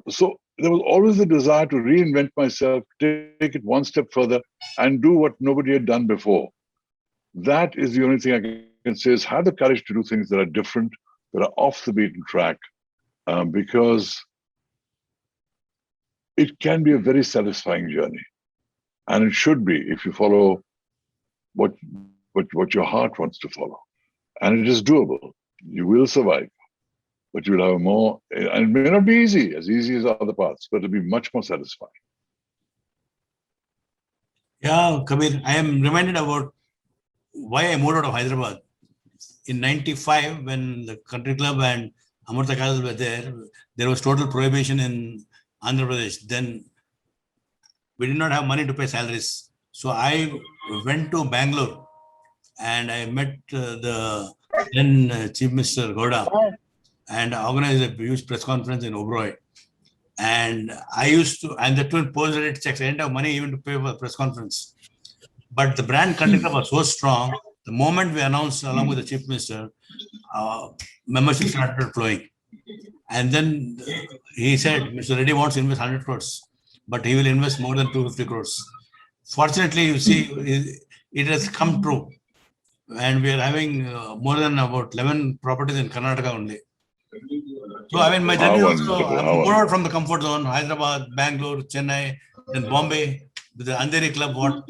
So there was always a desire to reinvent myself, take it one step further and do what nobody had done before. That is the only thing I can can say is have the courage to do things that are different, that are off the beaten track, because it can be a very satisfying journey. And it should be if you follow what your heart wants to follow. And it is doable. You will survive, but you will have more, and it may not be as easy as other paths, but it'll be much more satisfying. Yeah, Kabir, I am reminded about why I moved out of Hyderabad. In 95, when the country club and Amrita Castle were there was total prohibition in Andhra Pradesh. Then we did not have money to pay salaries. So I went to Bangalore and I met the then Chief Minister Gowda and organized a huge press conference in Oberoi. And I used to, and the twin post-rate checks, I didn't have money even to pay for the press conference. But the brand country club was so strong, the moment we announced along with the Chief Minister, membership started flowing. And then he said, Mr. Reddy wants to invest 100 crores, but he will invest more than 250 crores. Fortunately, you see, it has come true. And we are having more than about 11 properties in Karnataka only. So, I mean, my journey also, I'm more out from the comfort zone, Hyderabad, Bangalore, Chennai, then Bombay, with the Andheri club, what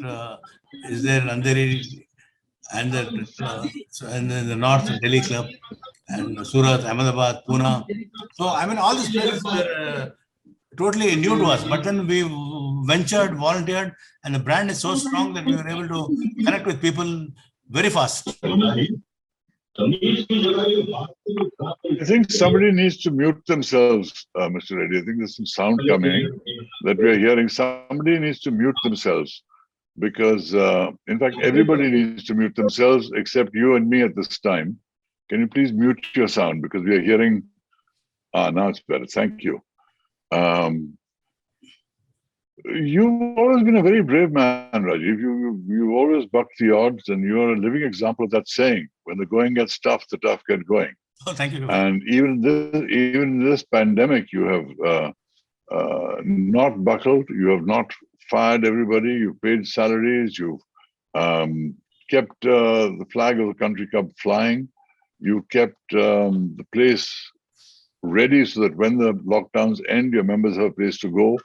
is there in Andheri, and then the North Delhi club, and Surat, Ahmedabad, Pune. So, I mean, all these places were totally new to us, but then we ventured, volunteered, and the brand is so strong that we were able to connect with people very fast. I think somebody needs to mute themselves, Mr. Reddy. I think there's some sound coming that we are hearing. Somebody needs to mute themselves because, in fact, everybody needs to mute themselves except you and me at this time. Can you please mute your sound because we are hearing? Now it's better. Thank you. You've always been a very brave man, Rajeev. You always bucked the odds, and you are a living example of that saying: "When the going gets tough, the tough get going." Oh, thank you. And even in this pandemic, you have not buckled. You have not fired everybody. You paid salaries. You've kept the flag of the country club flying. You kept the place ready so that when the lockdowns end, your members have a place to go.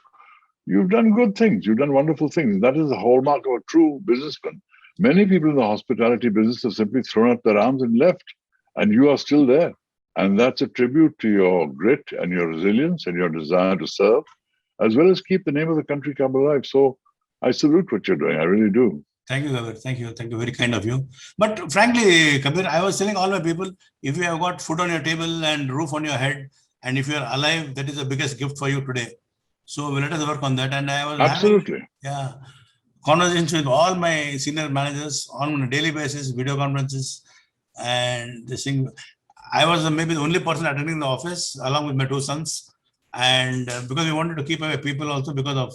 You've done good things. You've done wonderful things. That is the hallmark of a true businessman. Many people in the hospitality business have simply thrown up their arms and left, and you are still there. And that's a tribute to your grit and your resilience and your desire to serve, as well as keep the name of the country club alive. So I salute what you're doing. I really do. Thank you, Kabir. Thank you. Thank you. Very kind of you. But frankly, Kabir, I was telling all my people, if you have got food on your table and roof on your head, and if you are alive, that is the biggest gift for you today. So let us work on that. And I was Absolutely having conversations with all my senior managers on a daily basis, video conferences, and this thing. I was maybe the only person attending the office along with my two sons. And because we wanted to keep away people also because of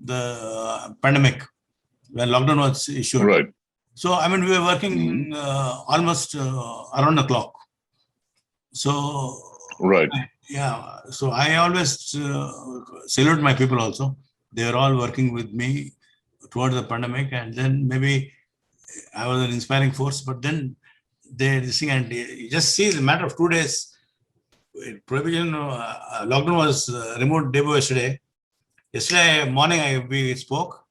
the pandemic, when lockdown was issued. Right. So, I mean, we were working almost around the clock. So, right. Yeah. So I always salute my people also. They were all working with me towards the pandemic. And then maybe I was an inspiring force, but then this thing, and you just see the matter of 2 days, prohibition, lockdown was removed day by yesterday. Yesterday morning we spoke,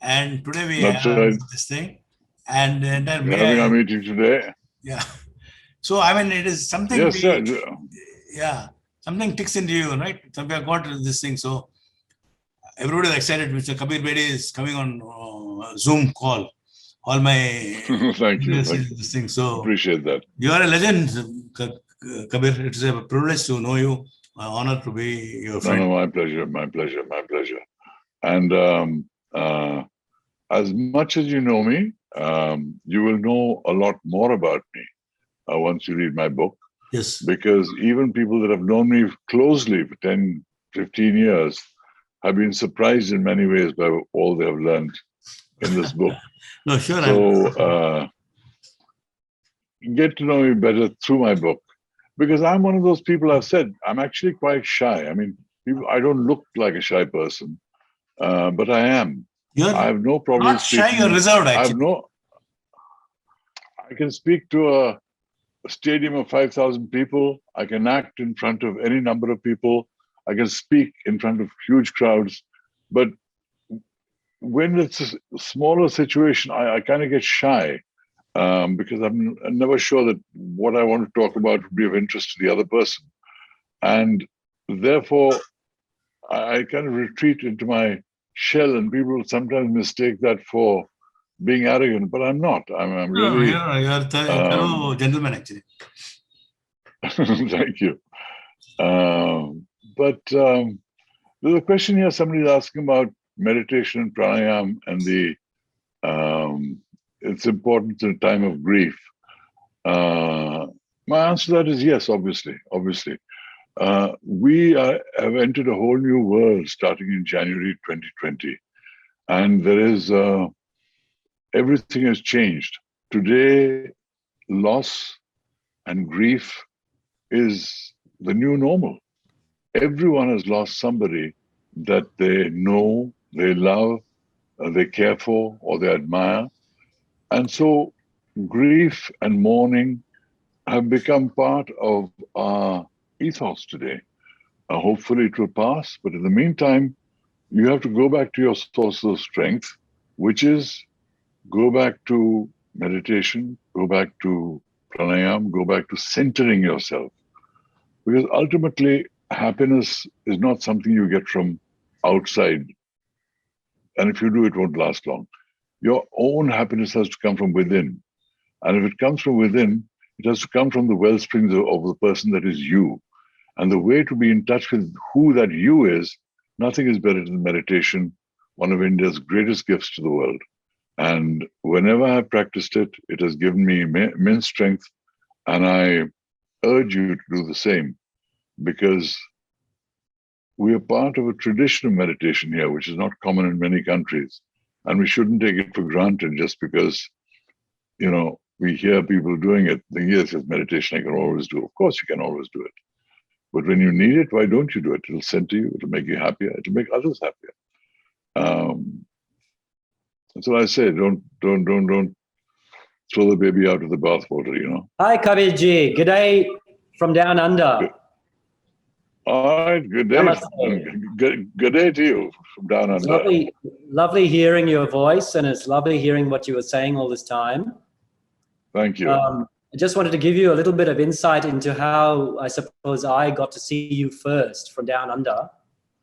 and today we have this thing. And then we're having our meeting today. Yeah. So, I mean, it is something. Yes, sir. Yeah. Something ticks into you, right? So we have got this thing. So everybody is excited. Mr. Kabir Bedi is coming on Zoom call. All my thank you. This thing. So appreciate that. You are a legend, Kabir. It is a privilege to know you. My honor to be your friend. No, my pleasure. My pleasure. My pleasure. And as much as you know me, you will know a lot more about me once you read my book. Yes. Because even people that have known me closely for 10, 15 years have been surprised in many ways by all they have learned in this book. No, sure. So get to know me better through my book. Because I'm one of those people, I've said, I'm actually quite shy. I mean, I don't look like a shy person, but I am. I have no problem not shy, you're reserved, actually. I can speak to a stadium of 5,000 people. I can act in front of any number of people. I can speak in front of huge crowds. But when it's a smaller situation, I kind of get shy because I'm never sure that what I want to talk about would be of interest to the other person. And therefore, I kind of retreat into my shell, and people sometimes mistake that for being arrogant, but I'm not. I'm No, really. you're a thorough gentleman, actually. Thank you. But there's a question here. Somebody's asking about meditation and pranayama and the its importance in a time of grief. My answer to that is yes, obviously. We have entered a whole new world starting in January 2020, and there is everything has changed. Today, loss and grief is the new normal. Everyone has lost somebody that they know, they love, they care for, or they admire. And so grief and mourning have become part of our ethos today. Hopefully it will pass, but in the meantime, you have to go back to your source of strength, which is go back to meditation, go back to pranayama, go back to centering yourself. Because ultimately, happiness is not something you get from outside. And if you do, it won't last long. Your own happiness has to come from within. And if it comes from within, it has to come from the well springs of the person that is you. And the way to be in touch with who that you is, nothing is better than meditation, one of India's greatest gifts to the world. And whenever I've practiced it, it has given me immense strength. And I urge you to do the same, because we are part of a tradition of meditation here, which is not common in many countries. And we shouldn't take it for granted just because, we hear people doing it. Yes, it's meditation I can always do. Of course, you can always do it. But when you need it, why don't you do it? It'll center you. It'll make you happier. It'll make others happier. That's what I say. Don't throw the baby out with the bathwater. Hi, Kabir Ji. Good day from down under. All right. Good day. Good day to you from down under. It's lovely hearing your voice, and it's lovely hearing what you were saying all this time. Thank you. I just wanted to give you a little bit of insight into how I suppose I got to see you first from down under.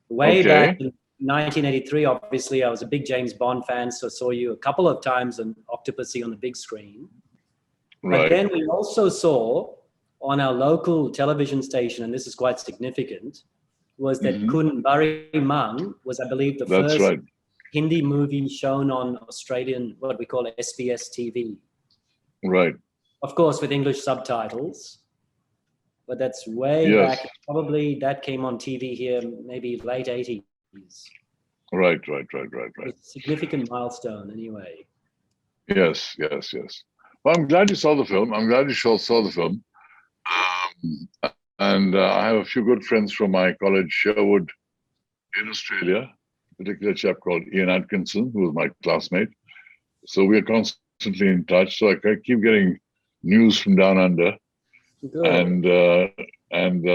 Way back in 1983, obviously, I was a big James Bond fan, so saw you a couple of times on Octopussy on the big screen. Right. But then we also saw on our local television station, and this is quite significant, was that Kun Bari Mang was, I believe, the first Hindi movie shown on Australian, what we call SBS TV. Right. Of course, with English subtitles, but that's way back. Probably that came on TV here, maybe late 80s. Right. It's a significant milestone anyway. Yes. Well, I'm glad you saw the film. And I have a few good friends from my college, Sherwood, in Australia, a particular chap called Ian Atkinson, who was my classmate. So we are constantly in touch. So I keep getting news from down under. Good. And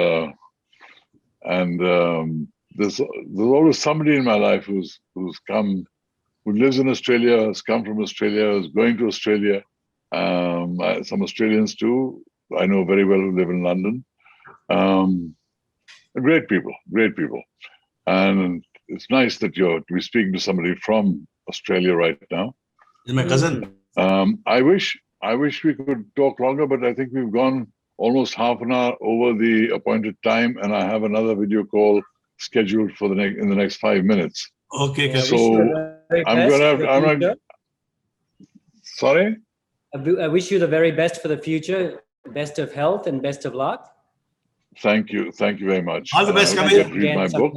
there's always somebody in my life who lives in Australia, has come from Australia, is going to Australia. Some Australians too, I know very well, who live in London. Great people. And it's nice that you're speaking to somebody from Australia right now. He's my cousin. I wish we could talk longer, but I think we've gone almost half an hour over the appointed time, and I have another video call scheduled for in the next 5 minutes. Okay. So I'm gonna. Sorry. I wish you the very best for the future. Best of health and best of luck. Thank you very much. All the best, Kabir. Read my book.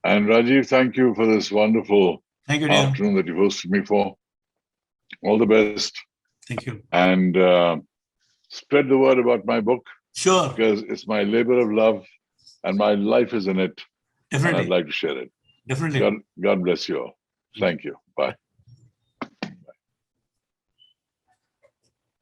And Rajeev, thank you for this wonderful afternoon that you hosted me for. All the best. Thank you. And spread the word about my book. Sure. Because it's my labor of love and my life is in it. Definitely. And I'd like to share it. Definitely. God bless you all. Thank you. Bye.